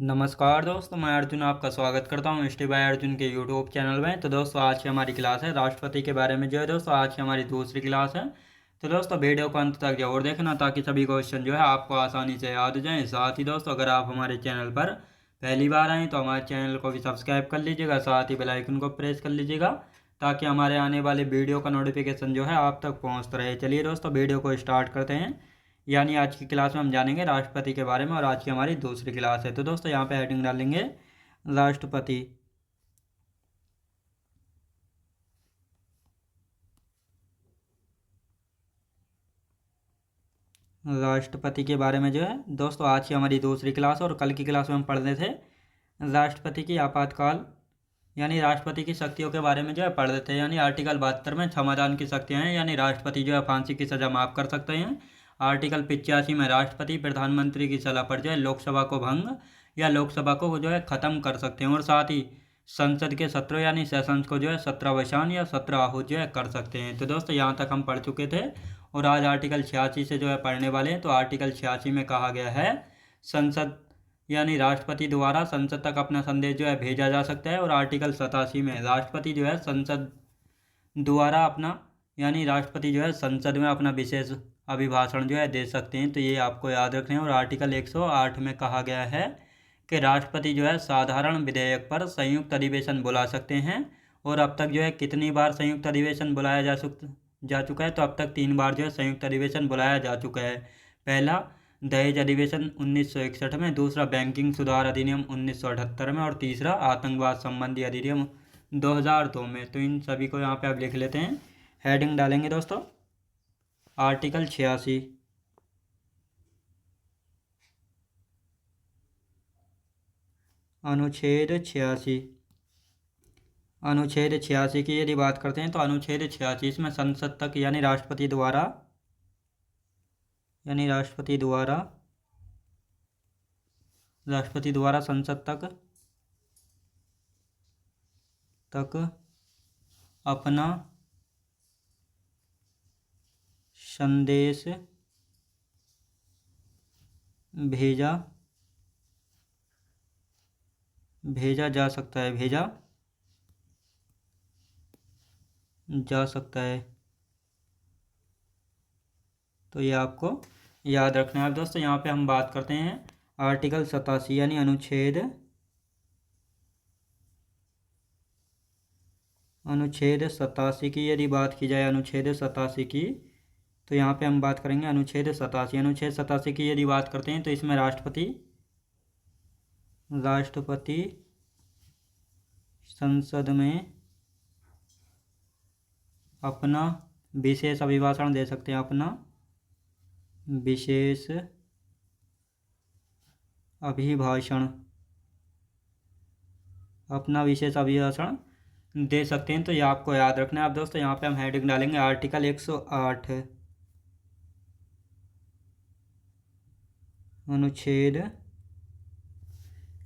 नमस्कार दोस्तों, मैं अर्जुन आपका स्वागत करता हूँ स्टे बाय अर्जुन के यूट्यूब चैनल में। तो दोस्तों आज की हमारी क्लास है राष्ट्रपति के बारे में। जो है दोस्तों आज की हमारी दूसरी क्लास है। तो दोस्तों वीडियो को अंत तक जरूर देखना ताकि सभी क्वेश्चन जो है आपको आसानी से याद हो जाएं। साथ ही दोस्तों अगर आप हमारे चैनल पर पहली बार आएँ तो हमारे चैनल को भी सब्सक्राइब कर लीजिएगा, साथ ही बेल आइकन को प्रेस कर लीजिएगा ताकि हमारे आने वाले वीडियो का नोटिफिकेशन जो है आप तक पहुँचता रहे। चलिए दोस्तों वीडियो को स्टार्ट करते हैं। यानी आज की क्लास में हम जानेंगे राष्ट्रपति के बारे में और आज की हमारी दूसरी क्लास है। तो दोस्तों यहाँ पे हेडिंग डालेंगे राष्ट्रपति। राष्ट्रपति के बारे में जो है दोस्तों आज की हमारी दूसरी क्लास और कल की क्लास में हम पढ़ रहे थे राष्ट्रपति की आपातकाल यानी राष्ट्रपति की शक्तियों के बारे में जो है पढ़ रहे थे। यानी आर्टिकल 72 में क्षमादान की शक्तियाँ हैं, यानी राष्ट्रपति जो है फांसी की सज़ा माफ़ कर सकते हैं। आर्टिकल 85 में राष्ट्रपति प्रधानमंत्री की सलाह पर जो है लोकसभा को भंग या लोकसभा को जो है ख़त्म कर सकते हैं, और साथ ही संसद के सत्रों यानी सेशंस को जो है सत्रावसान या सत्र आहूत जो है कर सकते हैं। तो दोस्तों यहाँ तक हम पढ़ चुके थे और आज आर्टिकल 86 से जो है पढ़ने वाले हैं। तो आर्टिकल 86 में कहा गया है संसद यानी राष्ट्रपति द्वारा संसद तक अपना संदेश जो है भेजा जा सकता है, और आर्टिकल 87 में राष्ट्रपति जो है संसद द्वारा अपना यानी राष्ट्रपति जो है संसद में अपना विशेष अभिभाषण जो है दे सकते हैं। तो ये आपको याद रखना है। और आर्टिकल 108 में कहा गया है कि राष्ट्रपति जो है साधारण विधेयक पर संयुक्त अधिवेशन बुला सकते हैं। और अब तक जो है कितनी बार संयुक्त अधिवेशन बुलाया जा चुका है, तो अब तक 3 बार जो है संयुक्त अधिवेशन बुलाया जा चुका है। पहला दहेज अधिवेशन 1961 में, दूसरा बैंकिंग सुधार अधिनियम 1978 में, और तीसरा आतंकवाद संबंधी अधिनियम 2002 में। तो इन सभी को यहाँ पे आप लिख लेते हैं। हेडिंग डालेंगे दोस्तों आर्टिकल 86। अनुच्छेद 86। अनुच्छेद 86 की यदि बात करते हैं तो अनुच्छेद 86 इसमें संसद तक यानी राष्ट्रपति द्वारा संसद तक अपना संदेश भेजा जा सकता है। तो ये आपको याद रखना है। दोस्तों यहाँ पे हम बात करते हैं आर्टिकल 87 यानी अनुच्छेद 87 की यदि बात की जाए अनुच्छेद 87 की, तो यहाँ पे हम बात करेंगे अनुच्छेद 87। अनुच्छेद 87 की यदि बात करते हैं तो इसमें राष्ट्रपति संसद में अपना विशेष अभिभाषण दे सकते हैं। अपना विशेष अभिभाषण दे सकते हैं। तो ये आपको याद रखना है। अब दोस्तों यहाँ पे हम हेडिंग डालेंगे आर्टिकल 108। अनुच्छेद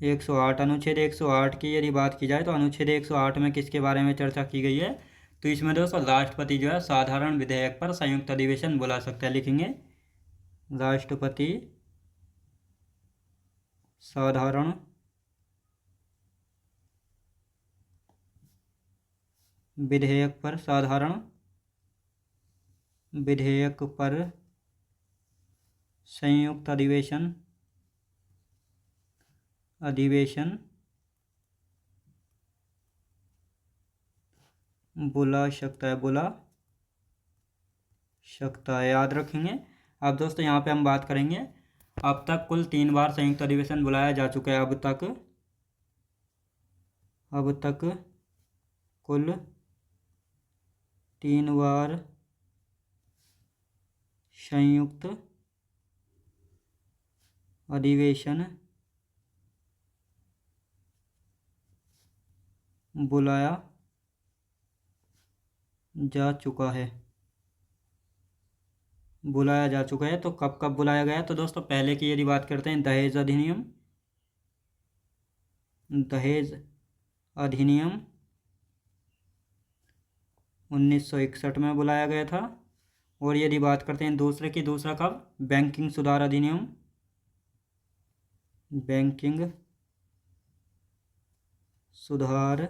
108 की यदि बात की जाए तो अनुच्छेद 108 में किसके बारे में चर्चा की गई है, तो इसमें दोस्तों राष्ट्रपति जो है साधारण विधेयक पर संयुक्त अधिवेशन बुला सकता है। लिखेंगे राष्ट्रपति साधारण विधेयक पर संयुक्त अधिवेशन बुला सकता है। याद रखेंगे। अब दोस्तों यहाँ पे हम बात करेंगे अब तक कुल 3 बार संयुक्त अधिवेशन बुलाया जा चुका है। अब तक कुल 3 बार संयुक्त अधिवेशन बुलाया जा चुका है। तो कब कब बुलाया गया, तो दोस्तों पहले की यदि बात करते हैं दहेज अधिनियम 1961 में बुलाया गया था। और यदि बात करते हैं दूसरा कब, बैंकिंग सुधार अधिनियम सुधार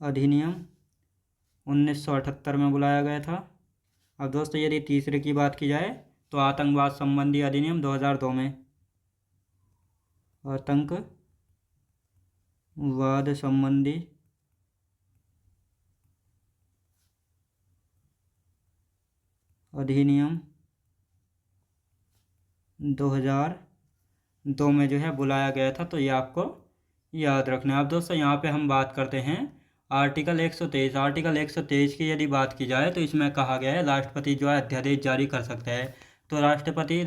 अधिनियम 1978 में बुलाया गया था। अब दोस्तों यदि तीसरे की बात की जाए तो आतंकवाद संबंधी अधिनियम 2002 में, आतंकवाद संबंधी अधिनियम 2002 में जो है बुलाया गया था, तो ये आपको याद रखना है। अब दोस्तों यहाँ पे हम बात करते हैं आर्टिकल 123। आर्टिकल 123 की यदि बात की जाए तो इसमें कहा गया है राष्ट्रपति जो है अध्यादेश जारी कर सकता है। तो राष्ट्रपति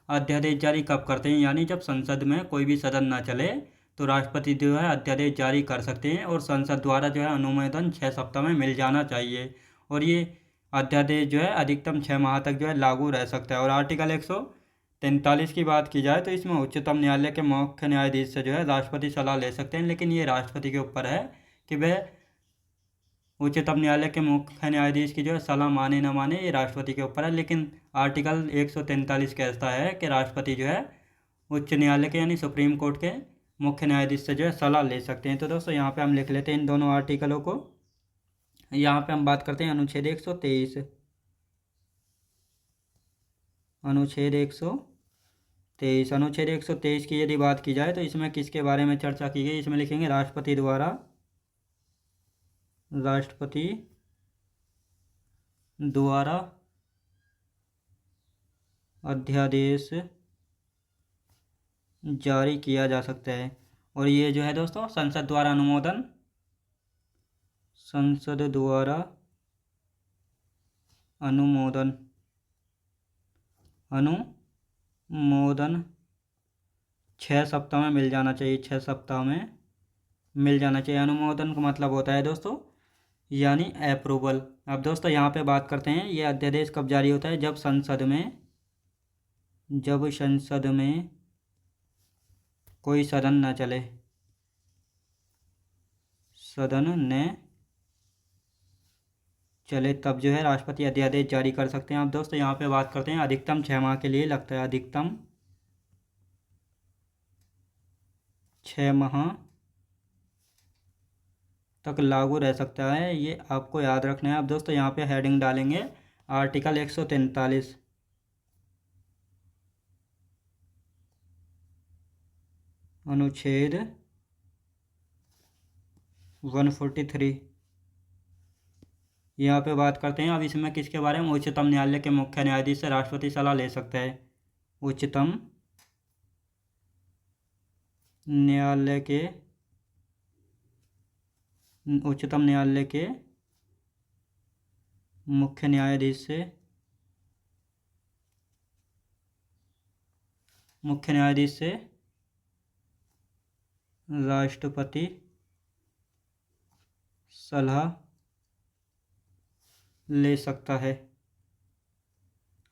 अध्यादेश जारी कब करते हैं, यानी जब संसद में कोई भी सदन ना चले तो राष्ट्रपति जो है अध्यादेश जारी कर सकते हैं, और संसद द्वारा जो है अनुमोदन 6 सप्ताह में मिल जाना चाहिए, और ये अध्यादेश जो है अधिकतम 6 माह तक जो है लागू रह सकता है। और आर्टिकल 143 की बात की जाए तो इसमें उच्चतम न्यायालय के मुख्य न्यायाधीश से जो है राष्ट्रपति सलाह ले सकते हैं, लेकिन ये राष्ट्रपति के ऊपर है कि वह उच्चतम न्यायालय के मुख्य न्यायाधीश की जो है सलाह माने ना माने, ये राष्ट्रपति के ऊपर है। लेकिन आर्टिकल 143 कहता है कि राष्ट्रपति जो है उच्च न्यायालय के यानी सुप्रीम कोर्ट के मुख्य न्यायाधीश से जो है सलाह ले सकते हैं। तो दोस्तों यहाँ पे हम लिख लेते हैं इन दोनों आर्टिकलों को। यहाँ पे हम बात करते हैं अनुच्छेद 123। अनुच्छेद 123 की यदि बात की जाए तो इसमें किसके बारे में चर्चा की गई, इसमें लिखेंगे राष्ट्रपति द्वारा अध्यादेश जारी किया जा सकता है, और ये जो है दोस्तों संसद द्वारा अनुमोदन 6 सप्ताह में मिल जाना चाहिए। 6 सप्ताह में मिल जाना चाहिए। अनुमोदन का मतलब होता है दोस्तों यानी अप्रूवल। अब दोस्तों यहाँ पे बात करते हैं ये अध्यादेश कब जारी होता है, जब संसद में कोई सदन न चले, तब जो है राष्ट्रपति अध्यादेश जारी कर सकते हैं। अब दोस्तों यहाँ पे बात करते हैं अधिकतम 6 माह के लिए लगता है, अधिकतम 6 माह तक लागू रह सकता है, ये आपको याद रखना है। अब दोस्तों यहाँ पे हेडिंग डालेंगे आर्टिकल 143। अनुच्छेद 143 यहाँ पे बात करते हैं। अब इसमें किसके बारे में, उच्चतम न्यायालय के मुख्य न्यायाधीश से राष्ट्रपति सलाह ले सकता है। उच्चतम न्यायालय के मुख्य न्यायाधीश से राष्ट्रपति सलाह ले सकता है।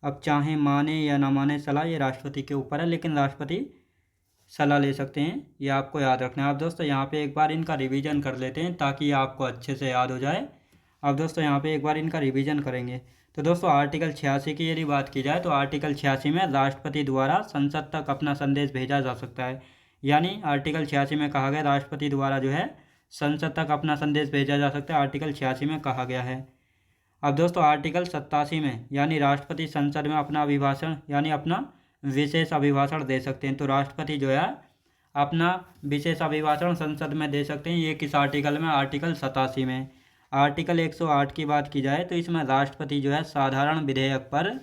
अब चाहे माने या ना माने सलाह, ये राष्ट्रपति के ऊपर है, लेकिन राष्ट्रपति सलाह ले सकते हैं, ये आपको याद रखना है। अब दोस्तों यहाँ पे एक बार इनका रिवीजन कर लेते हैं ताकि आपको अच्छे से याद हो जाए। अब दोस्तों यहाँ पे एक बार इनका रिवीजन करेंगे। तो दोस्तों आर्टिकल 86 की यदि बात की जाए तो आर्टिकल 86 में राष्ट्रपति द्वारा संसद तक अपना संदेश भेजा जा सकता है, यानी आर्टिकल 86 में कहा गया राष्ट्रपति द्वारा जो है संसद तक अपना संदेश भेजा जा सकता है, आर्टिकल 86 में कहा गया है। अब दोस्तों आर्टिकल 87 में यानी राष्ट्रपति संसद में अपना अभिभाषण यानी अपना विशेष अभिभाषण दे सकते हैं। तो राष्ट्रपति जो है अपना विशेष अभिभाषण संसद में दे सकते हैं, ये किस आर्टिकल में, आर्टिकल 87 में। आर्टिकल 108 की बात की जाए तो इसमें राष्ट्रपति जो है साधारण विधेयक पर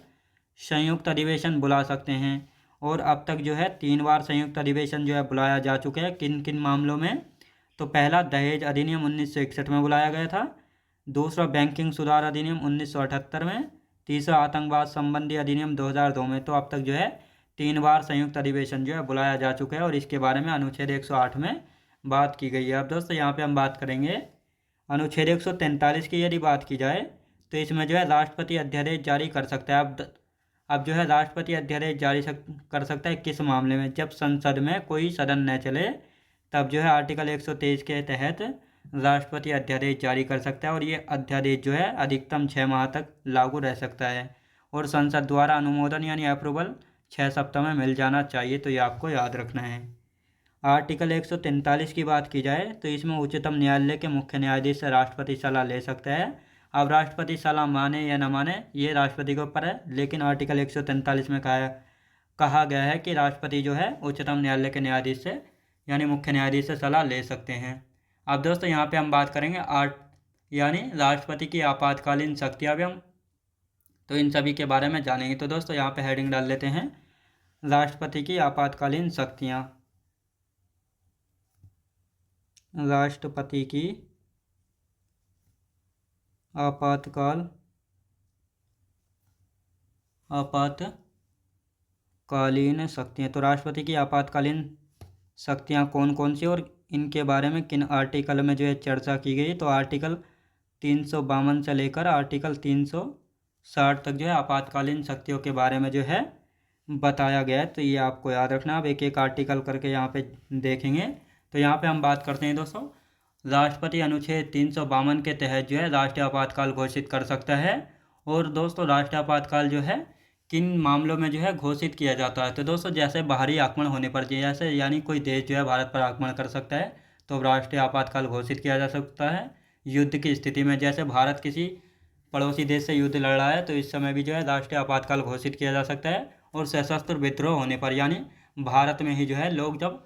संयुक्त अधिवेशन बुला सकते हैं, और अब तक जो है 3 बार संयुक्त अधिवेशन जो है बुलाया जा चुका है। किन किन मामलों में, तो पहला दहेज अधिनियम 1961 में बुलाया गया था, दूसरा बैंकिंग सुधार अधिनियम 1978 में, तीसरा आतंकवाद संबंधी अधिनियम 2002 में। तो अब तक जो है 3 बार संयुक्त अधिवेशन जो है बुलाया जा चुका है, और इसके बारे में अनुच्छेद 108 में बात की गई है। अब दोस्तों यहाँ पे हम बात करेंगे अनुच्छेद 143 की यदि बात की जाए तो इसमें जो है राष्ट्रपति अध्यादेश जारी कर सकता है। अब जो है राष्ट्रपति अध्यादेश जारी कर सकता है किस मामले में, जब संसद में कोई सदन न चले, तब जो है आर्टिकल 123 के तहत राष्ट्रपति अध्यादेश जारी कर सकता है, और ये अध्यादेश जो है अधिकतम 6 माह तक लागू रह सकता है, और संसद द्वारा अनुमोदन यानी अप्रूवल 6 सप्ताह में मिल जाना चाहिए। तो ये आपको याद रखना है। आर्टिकल 143 की बात की जाए तो इसमें उच्चतम न्यायालय के मुख्य न्यायाधीश से राष्ट्रपति सलाह ले सकता है। अब राष्ट्रपति सलाह माने या न माने ये राष्ट्रपति के ऊपर है, लेकिन आर्टिकल 143 में कहा गया है कि राष्ट्रपति जो है उच्चतम न्यायालय के न्यायाधीश से यानी मुख्य न्यायाधीश से सलाह ले सकते हैं। अब दोस्तों यहाँ पे हम बात करेंगे यानी राष्ट्रपति की आपातकालीन शक्तियाँ भी हम तो इन सभी के बारे में जानेंगे। तो दोस्तों यहाँ पे हेडिंग डाल लेते हैं राष्ट्रपति की आपातकालीन शक्तियाँ। राष्ट्रपति की आपातकालीन शक्तियाँ। तो राष्ट्रपति की आपातकालीन शक्तियाँ कौन कौन सी और इनके बारे में किन आर्टिकल में जो है चर्चा की गई। तो आर्टिकल 352 से लेकर आर्टिकल 360 तक जो है आपातकालीन शक्तियों के बारे में जो है बताया गया है। तो ये आपको याद रखना, अब एक एक आर्टिकल करके यहाँ पे देखेंगे। तो यहाँ पे हम बात करते हैं दोस्तों, राष्ट्रपति अनुच्छेद 352 के तहत जो है राष्ट्रीय आपातकाल घोषित कर सकता है। और दोस्तों राष्ट्रीय आपातकाल जो है किन मामलों में जो है घोषित किया जाता है। तो दोस्तों जैसे बाहरी आक्रमण होने पर, जैसे यानी कोई देश जो है भारत पर आक्रमण कर सकता है तो राष्ट्रीय आपातकाल घोषित किया जा सकता है। युद्ध की स्थिति में, जैसे भारत किसी पड़ोसी देश से युद्ध लड़ रहा है तो इस समय भी जो है राष्ट्रीय आपातकाल घोषित किया जा सकता है। और सशस्त्र विद्रोह होने पर, यानी भारत में ही जो है लोग जब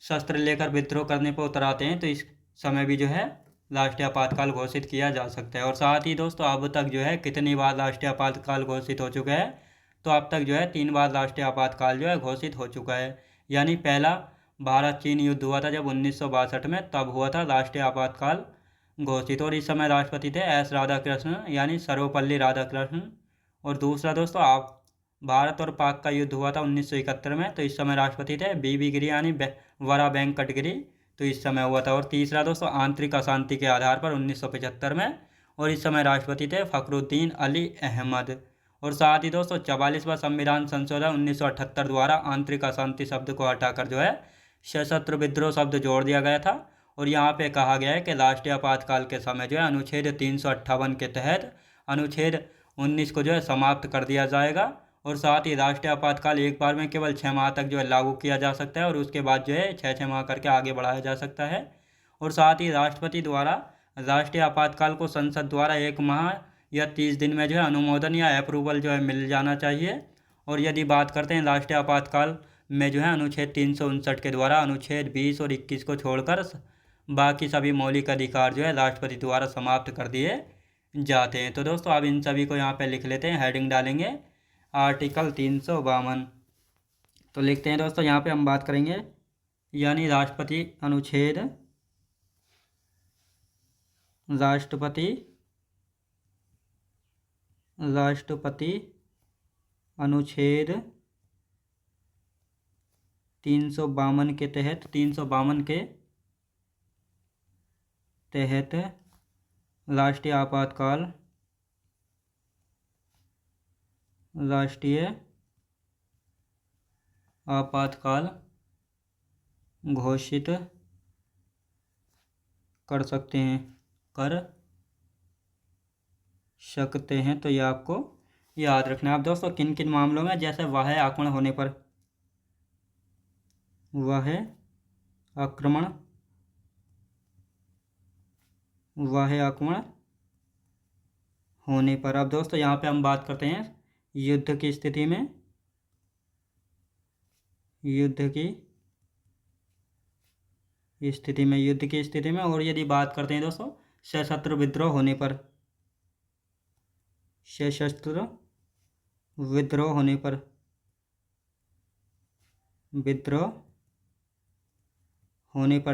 शस्त्र लेकर विद्रोह करने पर उतर आते हैं तो इस समय भी जो है राष्ट्रीय आपातकाल घोषित किया जा सकता है। और साथ ही दोस्तों अब तक जो है कितनी बार राष्ट्रीय आपातकाल घोषित हो चुका है। तो अब तक जो है 3 बार राष्ट्रीय आपातकाल जो है घोषित हो चुका है। यानी पहला भारत चीन युद्ध हुआ था जब 1962 में, तब हुआ था राष्ट्रीय आपातकाल घोषित। और इस समय राष्ट्रपति थे एस राधाकृष्णन यानी सर्वपल्ली राधाकृष्णन। और दूसरा दोस्तों आप भारत और पाक का युद्ध हुआ था 1971 में, तो इस समय राष्ट्रपति थे BB गिरी यानी वरा वेंकट गिरी, तो इस समय हुआ था। और तीसरा दोस्तों आंतरिक अशांति के आधार पर 1975 में, और इस समय राष्ट्रपति थे फखरुद्दीन अली अहमद। और साथ ही दोस्तों 44वां संविधान संशोधन 1978 द्वारा आंतरिक अशांति शब्द को हटाकर जो है सशस्त्र विद्रोह शब्द जोड़ दिया गया था। और यहाँ पे कहा गया है कि राष्ट्रीय आपातकाल के समय जो है अनुच्छेद 358 के तहत अनुच्छेद 19 को जो है समाप्त कर दिया जाएगा। और साथ ही राष्ट्रीय आपातकाल एक बार में केवल 6 माह तक जो है लागू किया जा सकता है और उसके बाद जो है 6 माह करके आगे बढ़ाया जा सकता है। और साथ ही राष्ट्रपति द्वारा राष्ट्रीय आपातकाल को संसद द्वारा 1 माह या 30 दिन में जो है अनुमोदन या अप्रूवल जो है मिल जाना चाहिए। और यदि बात करते हैं राष्ट्रीय आपातकाल में जो है अनुच्छेद 359 के द्वारा अनुच्छेद 20 और 21 को छोड़कर बाकी सभी मौलिक अधिकार जो है राष्ट्रपति द्वारा समाप्त कर दिए जाते हैं। तो दोस्तों अब इन सभी को यहाँ पे लिख लेते हैं, हेडिंग डालेंगे आर्टिकल 352। तो लिखते हैं दोस्तों, यहाँ पे हम बात करेंगे यानी राष्ट्रपति अनुच्छेद अनुच्छेद 352 के तहत राष्ट्रीय आपातकाल घोषित कर सकते हैं। तो ये आपको याद रखना है। अब दोस्तों किन किन मामलों में, जैसे बाह्य आक्रमण होने पर, अब दोस्तों यहाँ पे हम बात करते हैं युद्ध की स्थिति में और यदि बात करते हैं दोस्तों सशस्त्र विद्रोह होने पर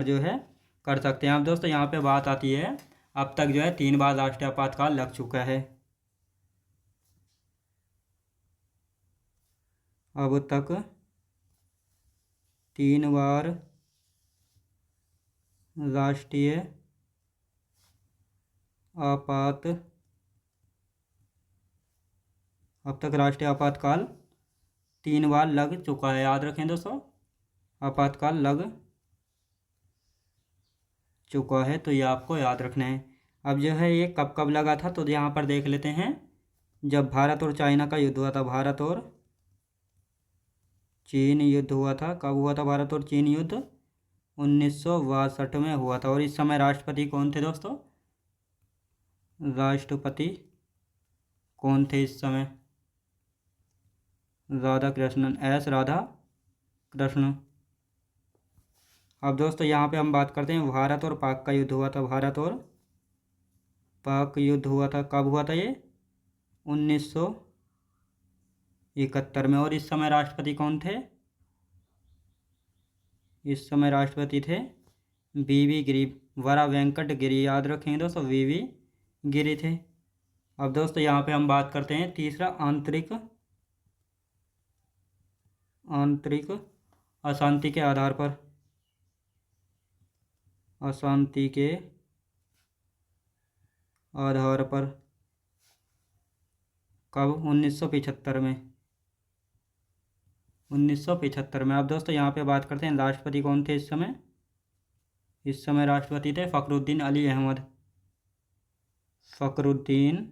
जो है कर सकते हैं। अब दोस्तों यहाँ पे बात आती है, अब तक जो है 3 बार राष्ट्रीय आपातकाल लग चुका है। अब तक 3 बार राष्ट्रीय आपातकाल 3 बार लग चुका है। याद रखें दोस्तों, आपातकाल लग चुका है, तो ये आपको याद रखना है। अब जो है ये कब कब लगा था, तो यहाँ पर देख लेते हैं। जब भारत और चाइना का युद्ध हुआ था, भारत और चीन युद्ध हुआ था। कब हुआ था भारत और चीन युद्ध? 1962 में हुआ था। और इस समय राष्ट्रपति कौन थे दोस्तों? राष्ट्रपति कौन थे इस समय? राधा कृष्णन, एस राधा कृष्ण। अब दोस्तों यहाँ पे हम बात करते हैं भारत और पाक का युद्ध हुआ था। भारत और पाक युद्ध हुआ था, कब हुआ था ये? 1971 में। और इस समय राष्ट्रपति कौन थे? इस समय राष्ट्रपति थे वी गिरी, वरा वेंकट गिरी, याद रखेंगे दोस्तों, वी गिरी थे। अब दोस्तों यहाँ पे हम बात करते हैं तीसरा, आंतरिक अशांति के आधार पर। अशांति के आधार पर कब? 1975 में। 1975 में। अब दोस्तों यहाँ पे बात करते हैं राष्ट्रपति कौन थे इस समय? इस समय राष्ट्रपति थे फ़खरुद्दीन अली अहमद। फ़खरुद्दीन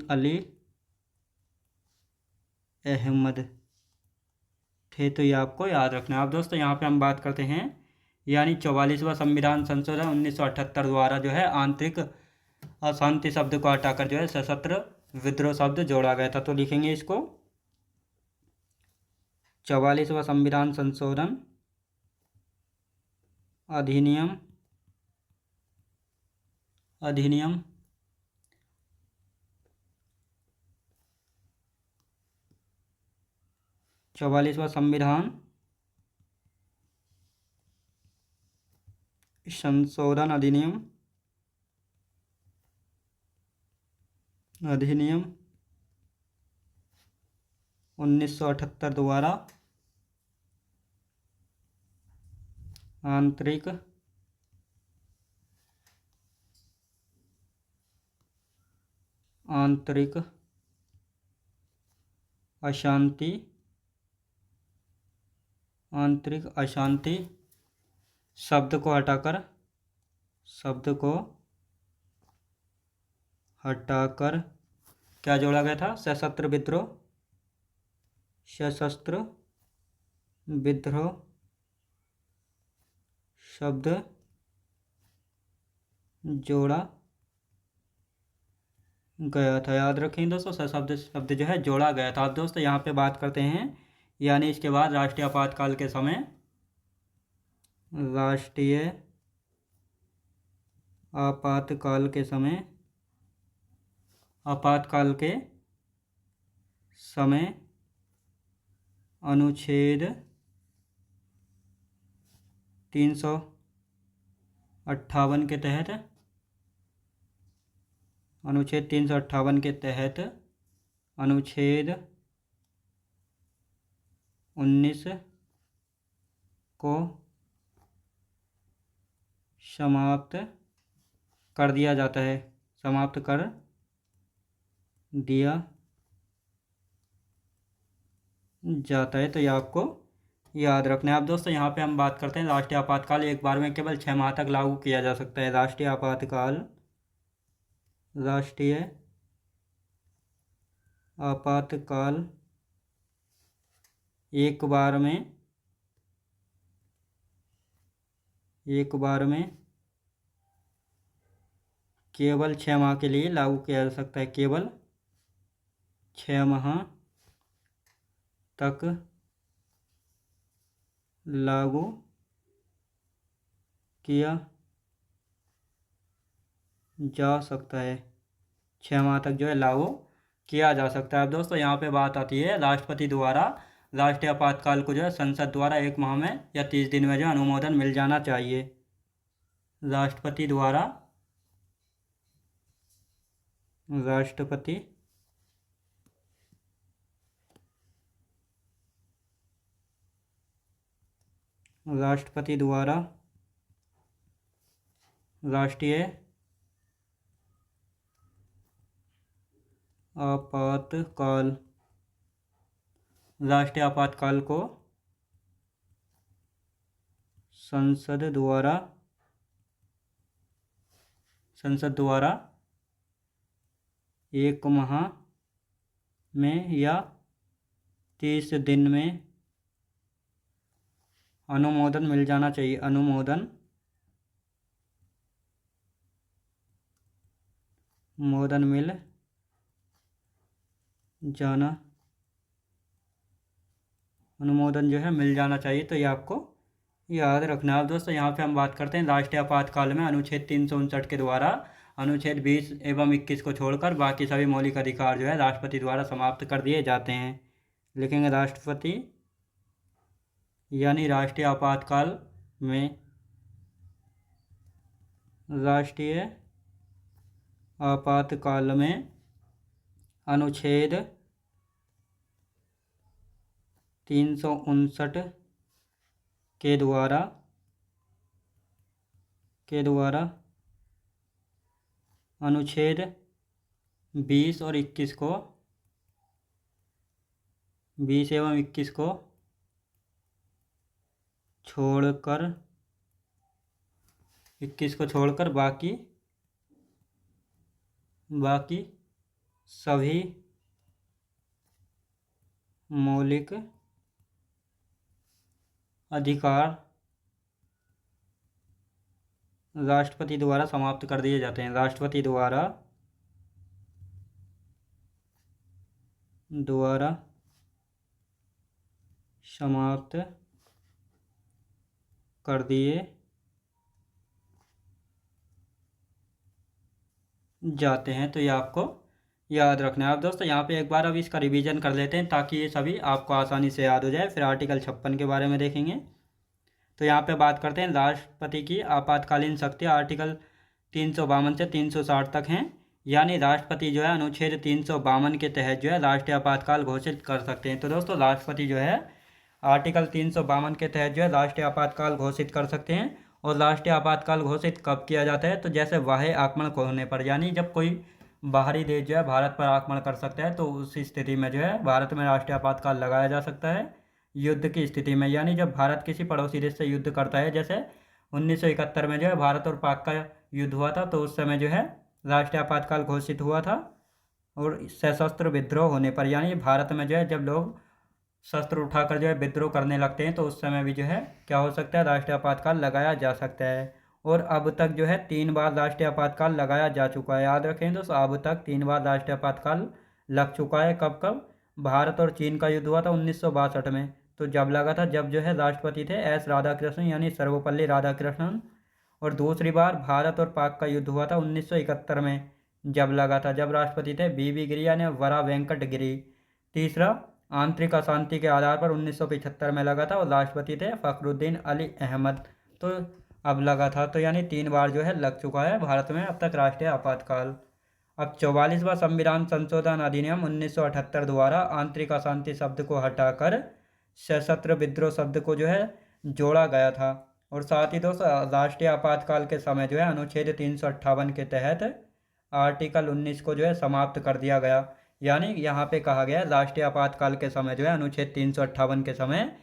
अली अहमद थे, तो ये आपको याद रखना है। अब दोस्तों यहाँ पे हम बात करते हैं यानी 44वां संविधान संशोधन 1978 द्वारा जो है आंतरिक अशांति शब्द को हटाकर जो है सशस्त्र विद्रोह शब्द जोड़ा गया था। तो लिखेंगे इसको 44वां संविधान संशोधन अधिनियम 44वां संविधान संशोधन अधिनियम 1978 द्वारा आंतरिक अशांति शब्द को हटाकर क्या जोड़ा गया था? सशस्त्र विद्रोह शब्द जोड़ा गया था। याद रखें दोस्तों, सशस्त्र शब्द जो है जोड़ा गया था। अब दोस्तों यहाँ पे बात करते हैं यानी इसके बाद राष्ट्रीय आपातकाल के समय, राष्ट्रीय आपातकाल के समय अनुच्छेद 358 के तहत अनुच्छेद 19 को समाप्त कर दिया जाता है, समाप्त कर दिया जाता है। तो ये आपको याद रखना है। अब दोस्तों यहाँ पे हम बात करते हैं राष्ट्रीय आपातकाल एक बार में केवल 6 माह तक लागू किया जा सकता है। राष्ट्रीय आपातकाल एक बार में केवल 6 माह के लिए लागू किया जा सकता है, केवल 6 माह तक लागू किया जा सकता है, 6 माह तक जो है लागू किया जा सकता है। अब दोस्तों यहाँ पे बात आती है राष्ट्रपति द्वारा राष्ट्रीय आपातकाल को जो है संसद द्वारा 1 माह में या 30 दिन में जो अनुमोदन मिल जाना चाहिए। राष्ट्रपति द्वारा राष्ट्रीय आपातकाल को संसद द्वारा संसद द्वारा 1 माह में या 30 दिन में अनुमोदन मिल जाना चाहिए। अनुमोदन मिल जाना, अनुमोदन जो है मिल जाना चाहिए। तो ये आपको याद रखना है। दोस्तों यहाँ पे हम बात करते हैं राष्ट्रीय आपातकाल में अनुच्छेद 359 के द्वारा अनुच्छेद 20 एवं 21 को छोड़कर बाकी सभी मौलिक अधिकार जो है राष्ट्रपति द्वारा समाप्त कर दिए जाते हैं। लिखेंगे राष्ट्रपति यानी राष्ट्रीय आपातकाल में राष्ट्रीय आपातकाल में अनुच्छेद 359 के द्वारा अनुच्छेद 20 और 21 को 20 एवं 21 को छोड़कर बाकी सभी मौलिक अधिकार राष्ट्रपति द्वारा समाप्त कर दिए जाते हैं। राष्ट्रपति द्वारा समाप्त कर दिए जाते हैं। तो ये आपको याद रखना है। अब दोस्तों यहाँ पे एक बार अब इसका रिवीजन कर लेते हैं ताकि ये सभी आपको आसानी से याद हो जाए। फिर आर्टिकल 56 के बारे में देखेंगे। तो यहाँ पे बात करते हैं राष्ट्रपति की आपातकालीन शक्तियाँ। आर्टिकल 352 से 360 तक हैं। यानी राष्ट्रपति जो है अनुच्छेद 352 के तहत जो है राष्ट्रीय आपातकाल घोषित कर सकते हैं। तो दोस्तों राष्ट्रपति जो है आर्टिकल 352 के तहत जो है राष्ट्रीय आपातकाल घोषित कर सकते हैं। और राष्ट्रीय आपातकाल घोषित कब किया जाता है? तो जैसे बाह्य आक्रमण होने पर, यानी जब कोई बाहरी देश जो है भारत पर आक्रमण कर सकता है तो उस स्थिति में जो है भारत में राष्ट्रीय आपातकाल लगाया जा सकता है। युद्ध की स्थिति में, यानी जब भारत किसी पड़ोसी देश से युद्ध करता है, जैसे 1971 में जो है भारत और पाक का युद्ध हुआ था, तो उस समय जो है राष्ट्रीय आपातकाल घोषित हुआ था। और सशस्त्र विद्रोह होने पर, यानी भारत में जो है जब लोग शस्त्र उठाकर जो है विद्रोह करने लगते हैं तो उस समय भी जो है क्या हो सकता है? राष्ट्रीय आपातकाल लगाया जा सकता है। और अब तक जो है 3 बार राष्ट्रीय आपातकाल लगाया जा चुका है। याद रखें दोस्तों, अब तक 3 बार राष्ट्रीय आपातकाल लग चुका है। कब कब? भारत और चीन का युद्ध हुआ था 1962 में, तो जब लगा था जब जो है राष्ट्रपति थे एस राधाकृष्णन यानी सर्वपल्ली राधाकृष्णन। और दूसरी बार भारत और पाक का युद्ध हुआ था 1971 में, जब लगा था जब राष्ट्रपति थे बी गिरी यानी वरा वेंकट गिरी। तीसरा आंतरिक अशांति के आधार पर 1975 में लगा था और राष्ट्रपति थे फखरुद्दीन अली अहमद, तो अब लगा था। तो यानी 3 बार जो है लग चुका है भारत में अब तक राष्ट्रीय आपातकाल। अब 44वां संविधान संशोधन अधिनियम 1978 द्वारा आंतरिक अशांति शब्द को हटाकर सशस्त्र विद्रोह शब्द को जो है जोड़ा गया था। और साथ ही दोस्तों राष्ट्रीय आपातकाल के समय जो है अनुच्छेद 358 के तहत आर्टिकल 19 को जो है समाप्त कर दिया गया। यानी यहाँ पे कहा गया है राष्ट्रीय आपातकाल के समय जो है अनुच्छेद 358 के समय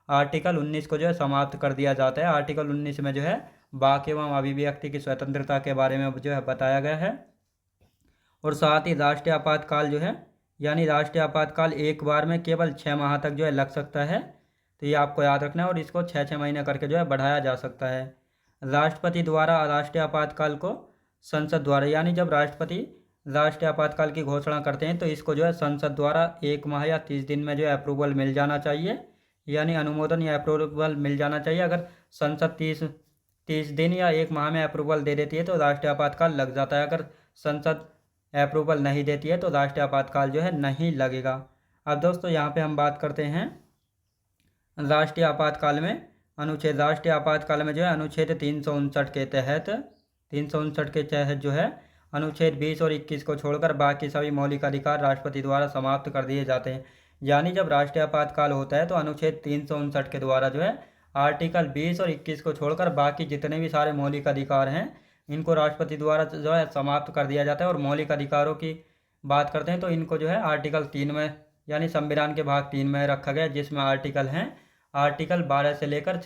आर्टिकल 19 को जो है समाप्त कर दिया जाता है। आर्टिकल 19 में जो है वाक एवं अभिव्यक्ति की स्वतंत्रता के बारे में जो है बताया गया है। और साथ ही राष्ट्रीय आपातकाल जो है, यानी राष्ट्रीय आपातकाल एक बार में केवल 6 माह तक जो है लग सकता है। तो ये आपको याद रखना है। और इसको 6-6 महीने करके जो है बढ़ाया जा सकता है। राष्ट्रपति द्वारा राष्ट्रीय आपातकाल को संसद द्वारा, यानी जब राष्ट्रपति राष्ट्रीय आपातकाल की घोषणा करते हैं तो इसको जो है संसद द्वारा 1 माह या 30 दिन में जो है अप्रूवल मिल जाना चाहिए, यानी अनुमोदन या अप्रूवल मिल जाना चाहिए। अगर संसद 30 दिन या 1 माह में अप्रूवल दे देती है तो राष्ट्रीय आपातकाल लग जाता है। अगर संसद अप्रूवल नहीं देती है तो राष्ट्रीय आपातकाल जो है नहीं लगेगा। अब दोस्तों यहाँ पे हम बात करते हैं राष्ट्रीय आपातकाल में अनुच्छेद। राष्ट्रीय आपातकाल में जो है अनुच्छेद 359 के तहत जो है अनुच्छेद 20 और 21 को छोड़कर बाकी सभी मौलिक अधिकार राष्ट्रपति द्वारा समाप्त कर दिए जाते हैं। यानी जब राष्ट्रीय आपातकाल होता है तो अनुच्छेद 359 के द्वारा जो है आर्टिकल 20 और 21 को छोड़कर बाकी जितने भी सारे मौलिक अधिकार हैं इनको राष्ट्रपति द्वारा जो है समाप्त कर दिया जाता है। और मौलिक अधिकारों की बात करते हैं तो इनको जो है आर्टिकल 3 में, यानी संविधान के भाग 3 में रखा गया, जिसमें आर्टिकल हैं आर्टिकल 12 से लेकर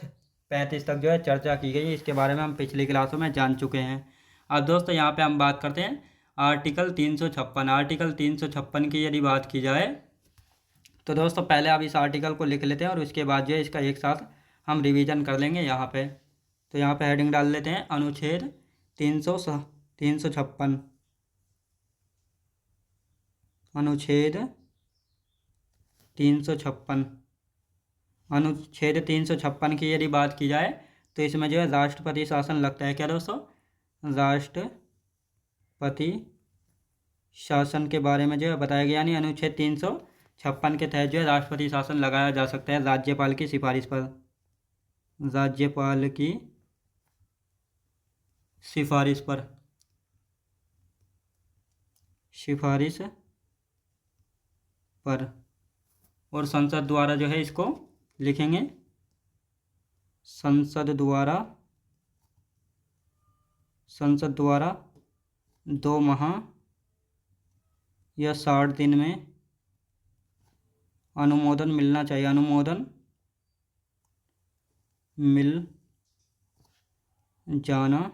35 तक जो है चर्चा की गई। इसके बारे में हम पिछली क्लासों में जान चुके हैं। अब दोस्तों यहाँ पे हम बात करते हैं आर्टिकल 356। आर्टिकल 356 की यदि बात की जाए तो दोस्तों पहले आप इस आर्टिकल को लिख लेते हैं और उसके बाद जो है इसका एक साथ हम रिवीजन कर लेंगे यहाँ पे। तो यहाँ पे हेडिंग डाल लेते हैं अनुच्छेद 356। अनुच्छेद 356। अनुच्छेद 356 की यदि बात की जाए तो इसमें जो है राष्ट्रपति शासन लगता है। क्या दोस्तों? राष्ट्रपति शासन के बारे में जो है बताया गया, यानी अनुच्छेद 356 के तहत जो है राष्ट्रपति शासन लगाया जा सकता है राज्यपाल की सिफारिश पर। राज्यपाल की सिफारिश पर। सिफारिश पर। और संसद द्वारा जो है इसको लिखेंगे संसद द्वारा 2 माह या 60 दिन में अनुमोदन मिलना चाहिए। अनुमोदन मिल जाना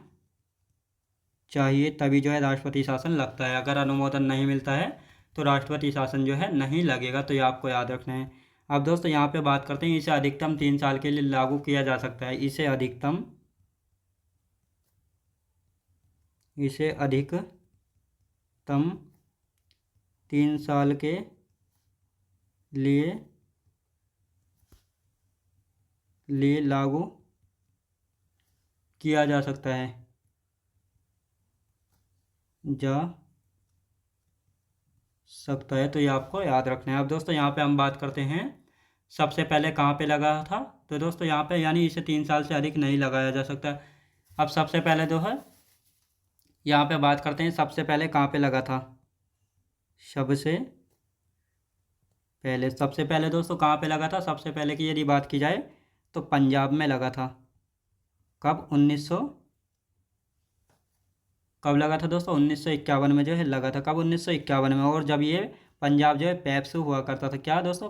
चाहिए, तभी जो है राष्ट्रपति शासन लगता है। अगर अनुमोदन नहीं मिलता है तो राष्ट्रपति शासन जो है नहीं लगेगा। तो ये आपको याद रखना है। अब दोस्तों यहाँ पे बात करते हैं, इसे अधिकतम 3 साल के लिए लागू किया जा सकता है। इसे अधिकतम 3 साल के लिए लागू किया जा सकता है। तो ये आपको याद रखना है। अब दोस्तों यहाँ पे हम बात करते हैं सबसे पहले कहाँ पे लगा था। तो दोस्तों यहाँ पे यानी इसे 3 साल से अधिक नहीं लगाया जा सकता। अब सबसे पहले जो है यहाँ पे बात करते हैं सबसे पहले कहाँ पे लगा था। सबसे पहले दोस्तों कहाँ पे लगा था? सबसे पहले की यदि बात की जाए तो पंजाब में लगा था। कब? कब लगा था दोस्तों? 1951 में जो है लगा था। कब? 1951 में। और जब ये पंजाब जो है पेप्सू हुआ करता था। क्या दोस्तों?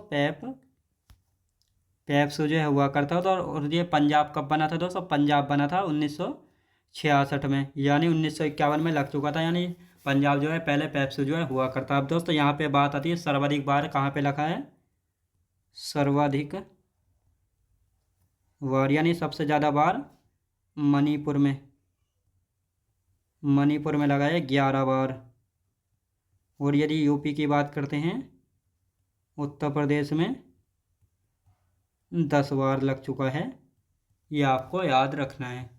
पेप्सू जो है हुआ करता था। और ये पंजाब कब बना था दोस्तों? पंजाब बना था 1966 में, यानी 1951 में लग चुका था। यानी पंजाब जो है पहले पेप्सू जो है हुआ करता। अब दोस्तों यहाँ पे बात आती है सर्वाधिक बार कहाँ पे लगा है। सर्वाधिक बार यानी सबसे ज़्यादा बार मणिपुर में लगा है 11 बार। और यदि यूपी की बात करते हैं, उत्तर प्रदेश में 10 बार लग चुका है। ये आपको याद रखना है।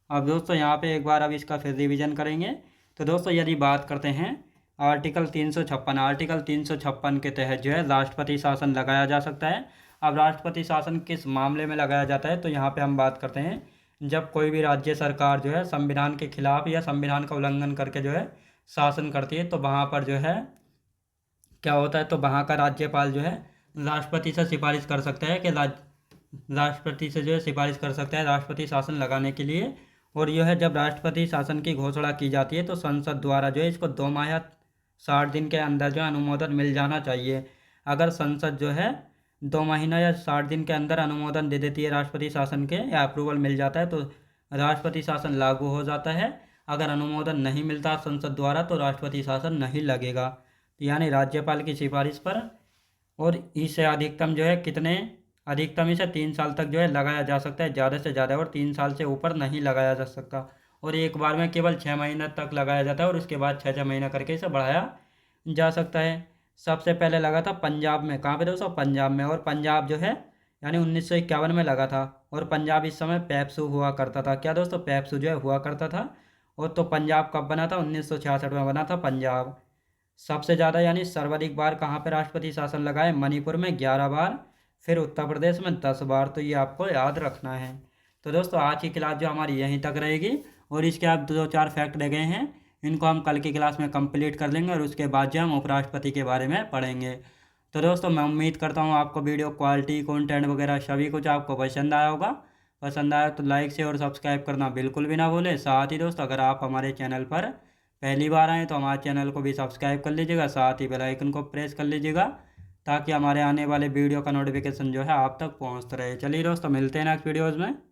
अब दोस्तों यहाँ पे एक बार अब इसका फिर रिवीजन करेंगे। तो दोस्तों यदि बात करते हैं आर्टिकल 356 के तहत जो है राष्ट्रपति शासन लगाया जा सकता है। अब राष्ट्रपति शासन किस मामले में लगाया जाता है? तो यहाँ पे हम बात करते हैं जब कोई भी राज्य सरकार जो है संविधान के खिलाफ या संविधान का उल्लंघन करके जो है शासन करती है, तो वहाँ पर जो है क्या होता है, तो वहाँ का राज्यपाल जो है राष्ट्रपति से सिफारिश कर सकता है कि राष्ट्रपति से जो है सिफारिश कर सकता है राष्ट्रपति शासन लगाने के लिए। और यह है जब राष्ट्रपति शासन की घोषणा की जाती है तो संसद द्वारा जो है इसको 2 माह या 60 दिन के अंदर जो है अनुमोदन मिल जाना चाहिए। अगर संसद जो है 2 महीना या 60 दिन के अंदर अनुमोदन दे देती है राष्ट्रपति शासन के या अप्रूवल मिल जाता है तो राष्ट्रपति शासन लागू हो जाता है। अगर अनुमोदन नहीं मिलता संसद द्वारा तो राष्ट्रपति शासन नहीं लगेगा। यानी राज्यपाल की सिफारिश पर। और इसे अधिकतम जो है अधिकतम इसे 3 साल तक जो है लगाया जा सकता है, ज़्यादा से ज़्यादा, और 3 साल से ऊपर नहीं लगाया जा सकता। और एक बार में केवल 6 महीने तक लगाया जाता है और उसके बाद 6 महीना करके इसे बढ़ाया जा सकता है। सबसे पहले लगा था पंजाब में। कहाँ पे दोस्तों? पंजाब में। और पंजाब जो है यानी 1951 में लगा था। और पंजाब इस समय पेप्सू हुआ करता था। क्या दोस्तों? पेप्सू जो है हुआ करता था। और तो पंजाब कब बना था? 1966 में बना था पंजाब। सबसे ज़्यादा यानी सर्वाधिक बार कहाँ पे राष्ट्रपति शासन लगा है? मणिपुर में 11 बार, फिर उत्तर प्रदेश में 10 बार। तो ये आपको याद रखना है। तो दोस्तों आज की क्लास जो हमारी यहीं तक रहेगी और इसके आप 2-4 फैक्ट रह गए हैं, इनको हम कल की क्लास में कंप्लीट कर लेंगे और उसके बाद जो हम उपराष्ट्रपति के बारे में पढ़ेंगे। तो दोस्तों मैं उम्मीद करता हूँ आपको वीडियो क्वालिटी, कंटेंट वगैरह सभी कुछ आपको पसंद आया होगा। पसंद आया तो लाइक से और सब्सक्राइब करना बिल्कुल भी ना भूलें। साथ ही दोस्तों अगर आप हमारे चैनल पर पहली बार आएँ तो हमारे चैनल को भी सब्सक्राइब कर लीजिएगा, साथ ही बेल आइकन को प्रेस कर लीजिएगा ताकि हमारे आने वाले वीडियो का नोटिफिकेशन जो है आप तक पहुँचता रहे। चलिए दोस्तों मिलते हैं नेक्स्ट वीडियोज़ में।